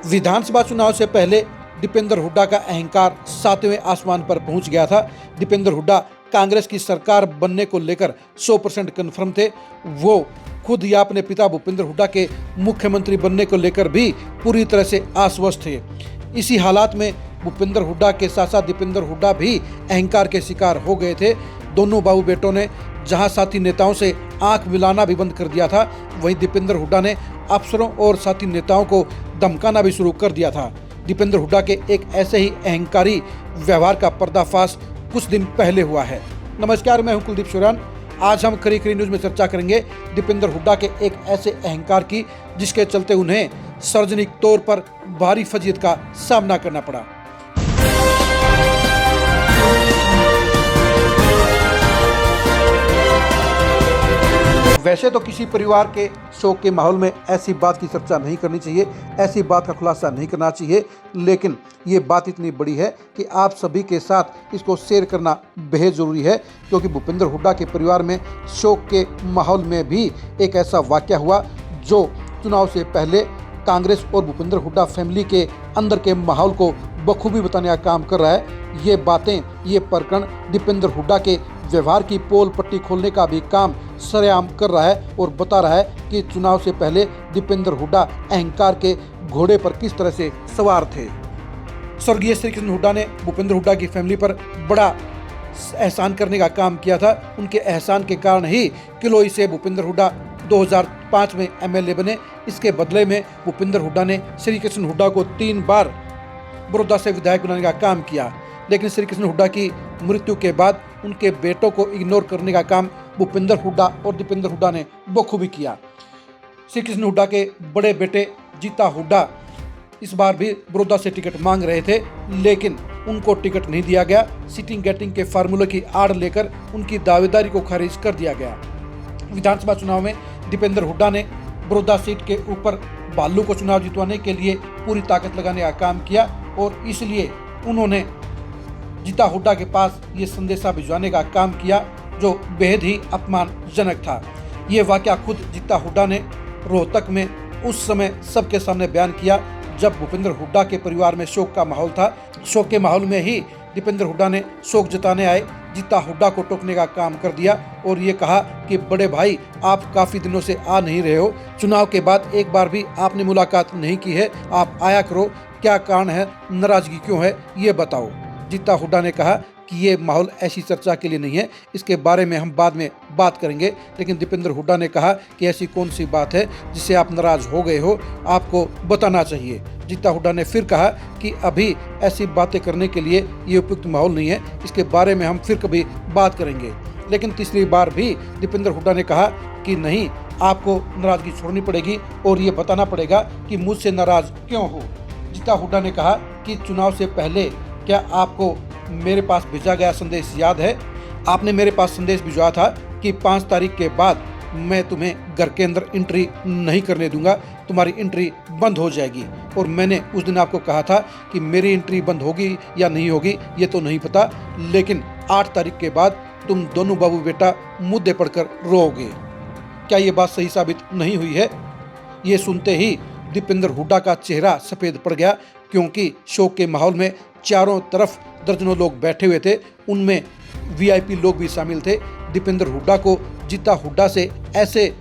विधानसभा चुनाव से पहले दीपेंद्र हुड्डा का अहंकार 7वें आसमान पर पहुंच गया था। दीपेंद्र हुड्डा कांग्रेस की सरकार बनने को लेकर 100% कन्फर्म थे। वो खुद या अपने पिता भूपेंद्र हुड्डा के मुख्यमंत्री बनने को लेकर भी पूरी तरह से आश्वस्त थे। इसी हालात में भूपेंद्र हुड्डा के साथ साथ दीपेंद्र हुड्डा भी अहंकार के शिकार हो गए थे। दोनों बाबू बेटों ने जहां साथी नेताओं से आंख मिलाना भी बंद कर दिया था, वहीं दीपेंद्र हुड्डा ने अफसरों और साथी नेताओं को धमकाना भी शुरू कर दिया था। दीपेंद्र हुड्डा के एक ऐसे ही अहंकारी व्यवहार का पर्दाफाश कुछ दिन पहले हुआ है। नमस्कार, मैं हूं कुलदीप शोरान। आज हम खरी खरी न्यूज में चर्चा करेंगे दीपेंद्र हुड्डा के एक ऐसे अहंकार की जिसके चलते उन्हें सार्वजनिक तौर पर भारी फजीयत का सामना करना पड़ा। वैसे तो किसी परिवार के शोक के माहौल में ऐसी बात की चर्चा नहीं करनी चाहिए, ऐसी बात का खुलासा नहीं करना चाहिए, लेकिन ये बात इतनी बड़ी है कि आप सभी के साथ इसको शेयर करना बेहद ज़रूरी है, क्योंकि भूपेंद्र हुड्डा के परिवार में शोक के माहौल में भी एक ऐसा वाक़या हुआ जो चुनाव से पहले कांग्रेस और भूपेंद्र हुड्डा फैमिली के अंदर के माहौल को बखूबी बताने का काम कर रहा है। ये बातें, ये प्रकरण दीपेंद्र हुड्डा के व्यवहार की पोल पट्टी खोलने का भी काम सरेआम कर रहा है और बता रहा है कि चुनाव से पहले दीपेंद्र हुड्डा अहंकार के घोड़े पर किस तरह से सवार थे। स्वर्गीय श्री कृष्ण हुड्डा ने भूपेंद्र हुड्डा की फैमिली पर बड़ा एहसान करने का काम किया था। उनके एहसान के कारण ही किलोई से भूपेंद्र हुड्डा 2005 में एमएलए बने। इसके बदले में भूपेंद्र हुड्डा ने श्री कृष्ण हुड्डा को 3 बार बड़ौदा से विधायक बनाने का काम किया, लेकिन श्री कृष्ण हुड्डा की मृत्यु के बाद उनके बेटों को इग्नोर करने का काम भूपेंद्र हुड्डा और दीपेंद्र हुड्डा ने बखूबी किया। श्री कृष्ण हुड्डा के बड़े बेटे जीता हुड्डा इस बार भी बड़ौदा से टिकट मांग रहे थे, लेकिन उनको टिकट नहीं दिया गया। सिटिंग गेटिंग के फार्मूले की आड़ लेकर उनकी दावेदारी को खारिज कर दिया गया। विधानसभा चुनाव में दीपेंद्र हुड्डा ने बड़ौदा सीट के ऊपर भालू को चुनाव जितवाने के लिए पूरी ताकत लगाने का काम किया और इसलिए उन्होंने जीता हुड्डा के पास ये संदेशा भिजवाने का काम किया जो बेहद ही अपमानजनक था। ये वाकया खुद जीता हुड्डा ने रोहतक में उस समय सबके सामने बयान किया जब भूपेंद्र हुड्डा के परिवार में शोक का माहौल था। शोक के माहौल में ही दीपेंद्र हुड्डा ने शोक जताने आए जीता हुड्डा को टोकने का काम कर दिया और ये कहा कि बड़े भाई, आप काफ़ी दिनों से आ नहीं रहे हो, चुनाव के बाद एक बार भी आपने मुलाकात नहीं की है, आप आया करो, क्या कारण है, नाराजगी क्यों है, ये बताओ। जीता हुड्डा ने कहा कि ये माहौल ऐसी चर्चा के लिए नहीं है, इसके बारे में हम बाद में बात करेंगे। लेकिन दीपेंद्र हुड्डा ने कहा कि ऐसी कौन सी बात है जिससे आप नाराज हो गए हो, आपको बताना चाहिए। जीता हुड्डा ने फिर कहा कि अभी ऐसी बातें करने के लिए ये उपयुक्त माहौल नहीं है, इसके बारे में हम फिर कभी बात करेंगे। लेकिन तीसरी बार भी दीपेंद्र हुड्डा ने कहा कि नहीं, आपको नाराजगी छोड़नी पड़ेगी और ये बताना पड़ेगा कि मुझसे नाराज क्यों हो। जीता हुड्डा ने कहा कि चुनाव से पहले क्या आपको मेरे पास भेजा गया संदेश याद है? आपने मेरे पास संदेश भिजवाया था कि 5 तारीख के बाद मैं तुम्हें घर के अंदर एंट्री नहीं करने दूंगा, तुम्हारी एंट्री बंद हो जाएगी। और मैंने उस दिन आपको कहा था कि मेरी एंट्री बंद होगी या नहीं होगी ये तो नहीं पता, लेकिन 8 तारीख के बाद तुम दोनों बाबू बेटा मुद्दे पड़कर रोओगे। क्या ये बात सही साबित नहीं हुई है? ये सुनते ही दीपेंद्र हुड्डा का चेहरा सफ़ेद पड़ गया, क्योंकि शोक के माहौल में चारों तरफ दर्जनों लोग बैठे हुए थे, उनमें वीआईपी लोग भी शामिल थे। दीपेंद्र हुड्डा को जीता हुड्डा से ऐसे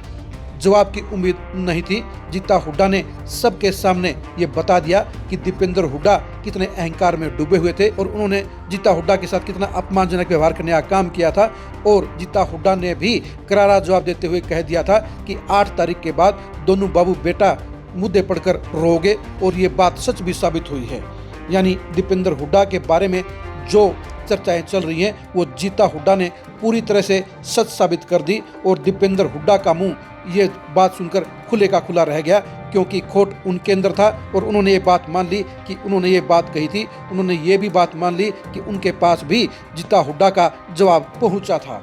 जवाब की उम्मीद नहीं थी। जीता हुड्डा ने सबके सामने ये बता दिया कि दीपेंद्र हुड्डा कितने अहंकार में डूबे हुए थे और उन्होंने जीता हुड्डा के साथ कितना अपमानजनक व्यवहार करने का काम किया था। और जीता हुड्डा ने भी करारा जवाब देते हुए कह दिया था कि 8 तारीख के बाद दोनों बाबू बेटा मुद्दे पड़कर रोओगे, और ये बात सच भी साबित हुई है। यानी दीपेंद्र हुड्डा के बारे में जो चर्चाएं चल रही हैं वो जीता हुड्डा ने पूरी तरह से सच साबित कर दी और दीपेंद्र हुड्डा का मुंह ये बात सुनकर खुले का खुला रह गया, क्योंकि खोट उनके अंदर था और उन्होंने ये बात मान ली कि उन्होंने ये बात कही थी। उन्होंने ये भी बात मान ली कि उनके पास भी जीता हुड्डा का जवाब पहुंचा था।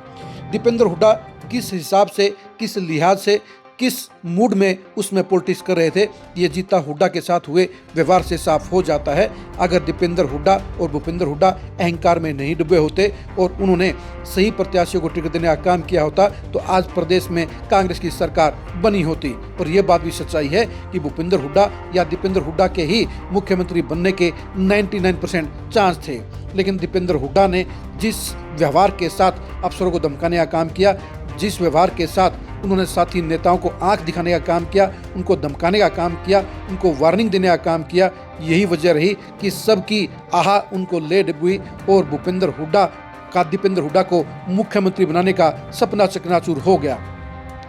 दीपेंद्र हुड्डा किस हिसाब से, किस लिहाज से, किस मूड में उसमें पॉलिटिक्स कर रहे थे, ये जीता हुड्डा के साथ हुए व्यवहार से साफ हो जाता है। अगर दीपेंद्र हुड्डा और भूपेंद्र हुड्डा अहंकार में नहीं डूबे होते और उन्होंने सही प्रत्याशियों को टिकट देने का काम किया होता तो आज प्रदेश में कांग्रेस की सरकार बनी होती। और ये बात भी सच्चाई है कि भूपेंद्र हुड्डा या दीपेंद्र हुड्डा के ही मुख्यमंत्री बनने के 99% चांस थे। लेकिन दीपेंद्र हुड्डा ने जिस व्यवहार के साथ अफसरों को धमकाने का काम किया, जिस व्यवहार के साथ उन्होंने साथी नेताओं को आंख दिखाने का काम किया, उनको धमकाने का काम किया, उनको वार्निंग देने का काम किया, यही वजह रही कि सबकी आहा उनको ले डूबी और भूपेंद्र हुड्डा का दीपेंद्र हुड्डा को मुख्यमंत्री बनाने का सपना चकनाचूर हो गया।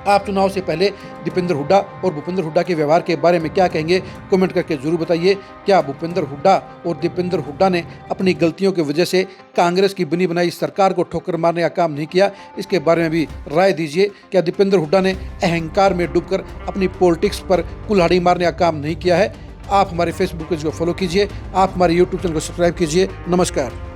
आप चुनाव से पहले दीपेंद्र हुड्डा और भूपेंद्र हुड्डा के व्यवहार के बारे में क्या कहेंगे, कमेंट करके जरूर बताइए। क्या भूपेंद्र हुड्डा और दीपेंद्र हुड्डा ने अपनी गलतियों की वजह से कांग्रेस की बनी बनाई सरकार को ठोकर मारने का काम नहीं किया? इसके बारे में भी राय दीजिए। क्या दीपेंद्र हुड्डा ने अहंकार में डूबकर अपनी पॉलिटिक्स पर कुल्हाड़ी मारने का काम नहीं किया है? आप हमारे फेसबुक पेज को फॉलो कीजिए, आप हमारे यूट्यूब चैनल को सब्सक्राइब कीजिए। नमस्कार।